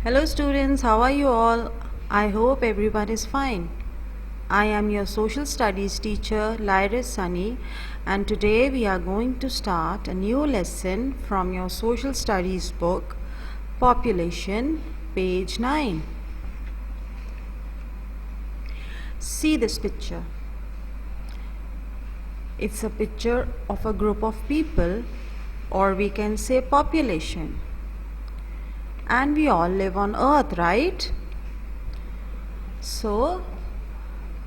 Hello students, how are you all? I hope everyone is fine. I am your social studies teacher Lyris Sunny, and today we are going to start a new lesson from your social studies book Population, page 9. See this picture. It's a picture of a group of people, or we can say population. And we all live on earth, right? So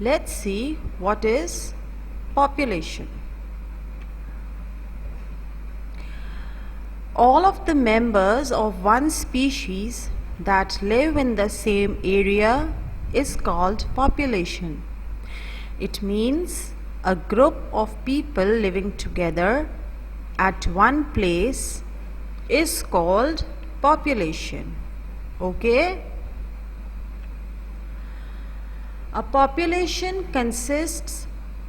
let's see what is population. All of the members of one species that live in the same area is called population. It means a group of people living together at one place is called population. Okay? A population consists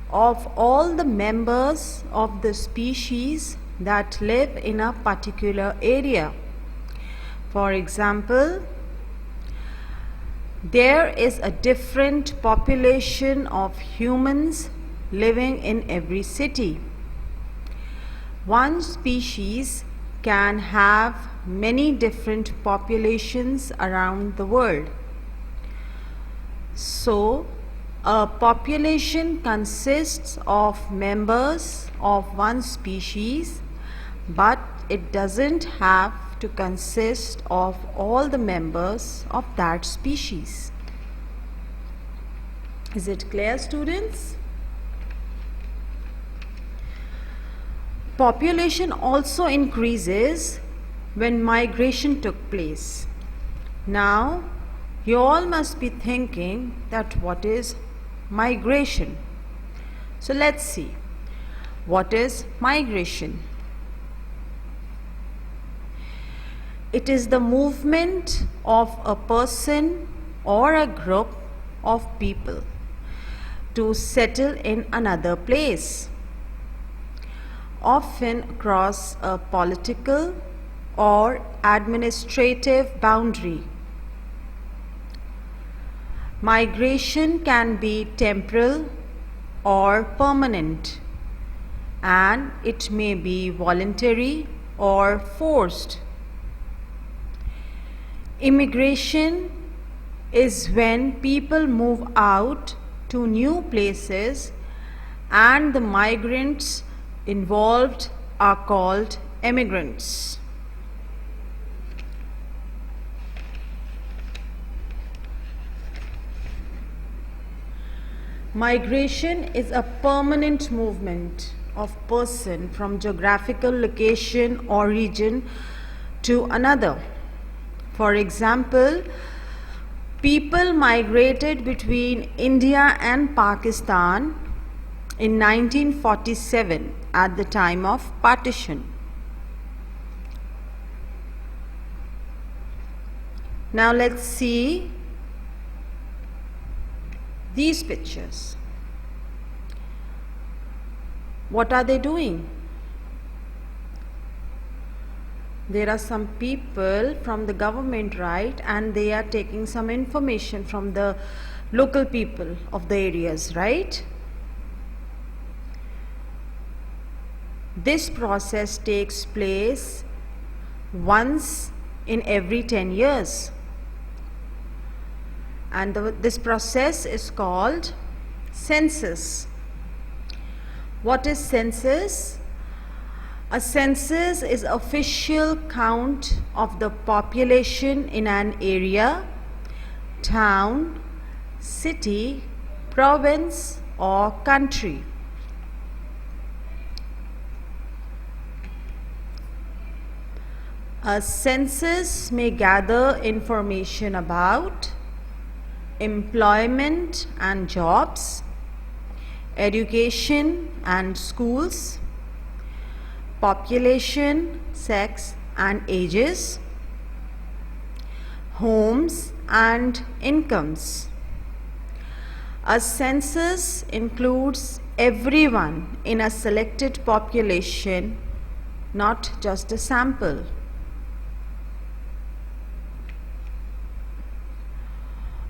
of all the members of the species that live in a particular area. For example, there is a different population of humans living in every city. One species can have many different populations around the world. So, a population consists of members of one species, but it doesn't have to consist of all the members of that species. Is it clear, students? Population also increases when migration took place. Now, you all must be thinking that what is migration? So let's see. What is migration? It is the movement of a person or a group of people to settle in another place, often across a political or administrative boundary. Migration can be temporal or permanent, and it may be voluntary or forced. Immigration is when people move out to new places, and the migrants involved are called immigrants. Migration is a permanent movement of person from geographical location or region to another. For example, people migrated between India and Pakistan in 1947 at the time of partition. Now let's see these pictures. What are they doing? There are some people from the government, right? And they are taking some information from the local people of the areas, right? This process takes place once in every 10 years. And this process is called census. What is census? A census is official count of the population in an area, town, city, province, or country. A census may gather information about employment and jobs, education and schools, population, sex and ages, homes and incomes. A census includes everyone in a selected population, not just a sample.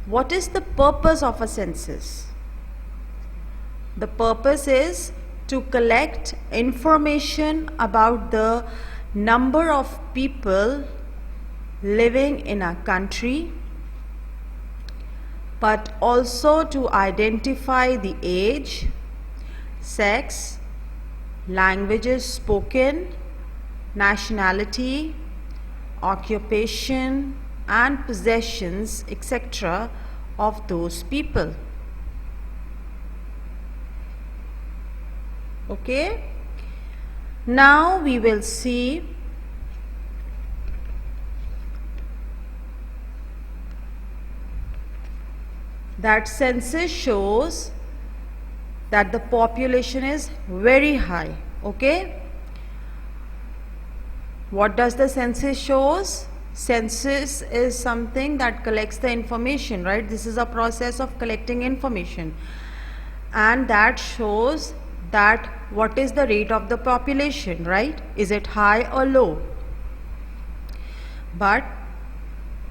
What is the purpose of a census? The purpose is to collect information about the number of people living in a country, but also to identify the age, sex, languages spoken, nationality, occupation, and possessions, etc. of those people. Okay? Now we will see that census shows that the population is very high. Okay? What does the census shows? Census is something that collects the information, right? This is a process of collecting information, and that shows that what is the rate of the population, right? Is it high or low? But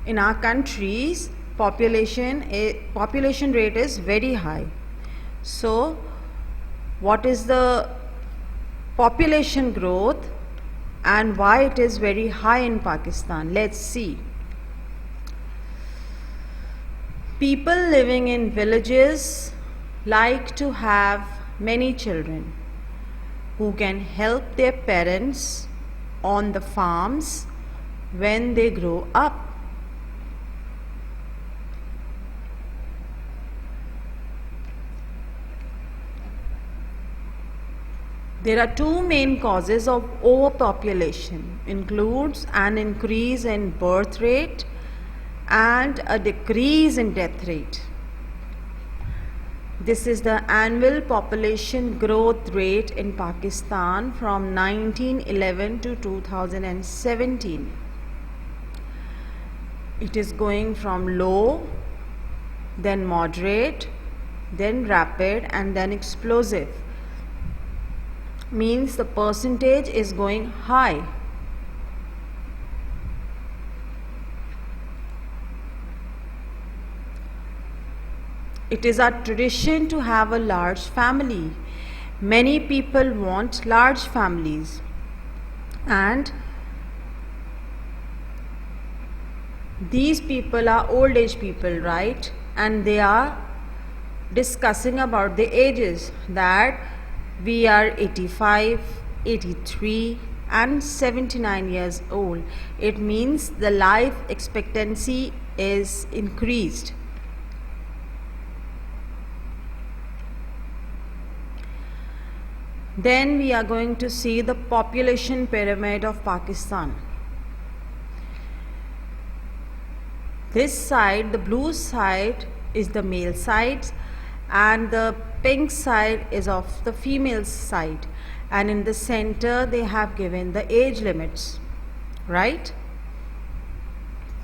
in our countries, population rate is very high. So what is the population growth and why it is very high in Pakistan? Let's see. People living in villages like to have many children who can help their parents on the farms when they grow up. There are two main causes of overpopulation, includes an increase in birth rate and a decrease in death rate. This is the annual population growth rate in Pakistan from 1911 to 2017. It is going from low, then moderate, then rapid, and then explosive. Means the percentage is going high. It is a tradition to have a large family. Many people want large families, and these people are old age people, right? And they are discussing about the ages, that we are 85, 83 and 79 years old. It means the life expectancy is increased. Then we are going to see the population pyramid of Pakistan. This side, the blue side, is the male side, and the pink side is of the female side, and in the center they have given the age limits, right?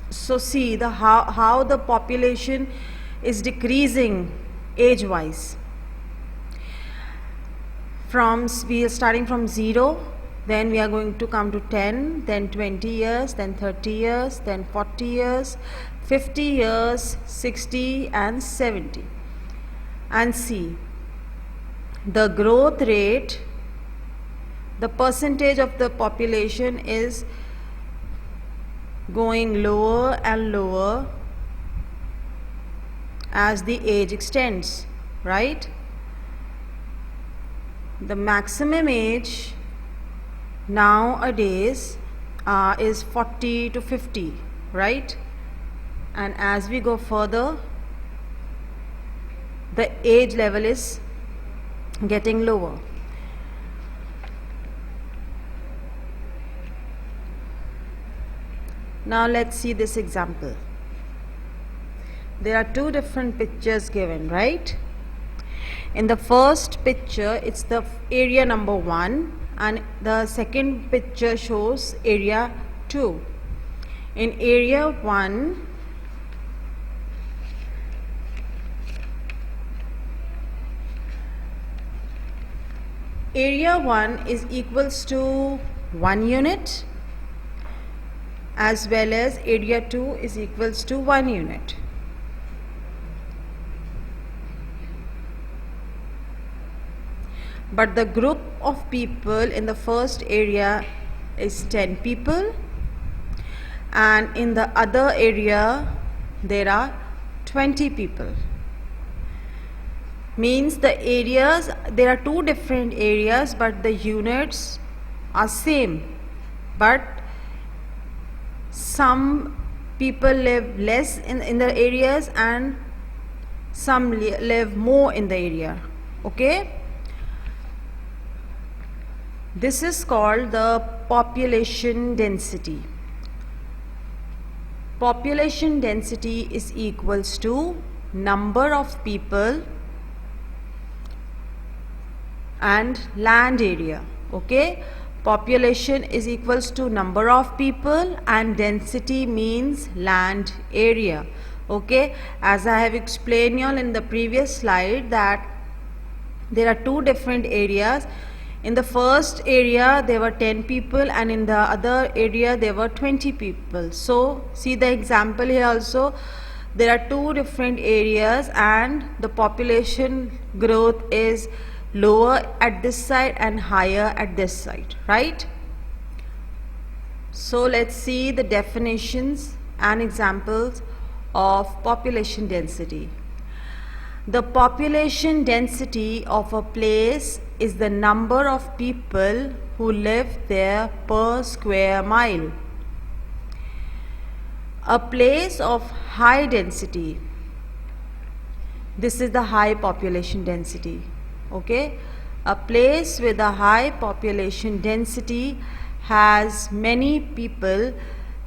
So see the how the population is decreasing age wise. We are starting from 0, then we are going to come to 10, then 20 years, then 30 years, then 40 years, 50 years, 60 and 70. And see the growth rate, the percentage of the population is going lower and lower as the age extends, right? The maximum age nowadays is 40 to 50, right? And as we go further, the age level is getting lower. Now let's see this example. There are two different pictures given, right? In the first picture, it's the area number 1, and the second picture shows area 2. In area 1, area 1 is equals to 1 unit, as well as area 2 is equals to 1 unit. but the group of people in the first area is 10 people, and in the other area there are 20 people. Means the areas, there are two different areas, but the units are same, but some people live less in the areas and some live more in the area. Okay, this is called the population density. Population density is equals to number of people and land area. Okay, population is equals to number of people and density means land area. Okay, as I have explained you all in the previous slide that there are two different areas. In the first area there were 10 people and in the other area there were 20 people. So see the example here also, there are two different areas and the population growth is lower at this side and higher at this side, right? So let's see the definitions and examples of population density. The population density of a place is the number of people who live there per square mile. A place of high density, this is the high population density. Okay, a place with a high population density has many people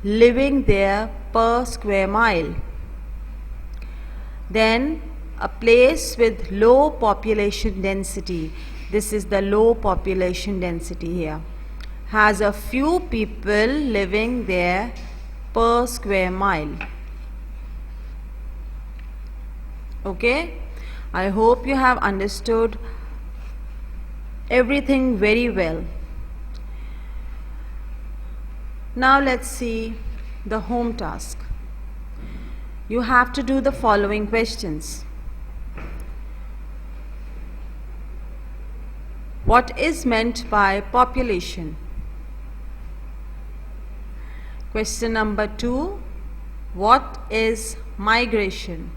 living there per square mile. Then a place with low population density, this is the low population density here, has a few people living there per square mile. Okay, I hope you have understood everything very well. Now let's see the home task. You have to do the following questions. What is meant by population? Question number 2. What is migration?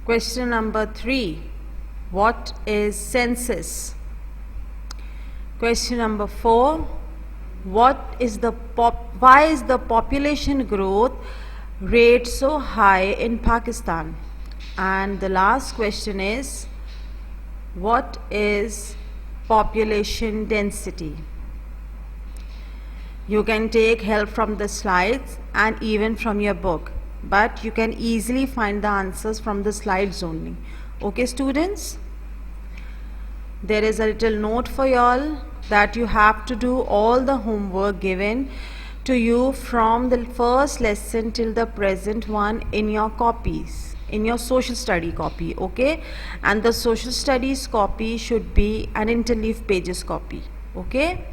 Question number 3. What is census? Question number 4. Why is the population growth rate so high in Pakistan? And the last question is, what is population density? You can take help from the slides and even from your book, but you can easily find the answers from the slides only. Okay students, there is a little note for y'all that you have to do all the homework given to you from the first lesson till the present one in your copies, in your social study copy. Okay, and the social studies copy should be an interleaf pages copy. Okay,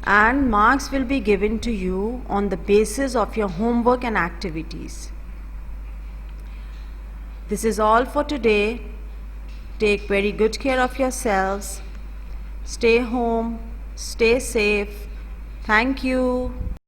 and marks will be given to you on the basis of your homework and activities. This is all for today. Take very good care of yourselves. Stay home. Stay safe. Thank you.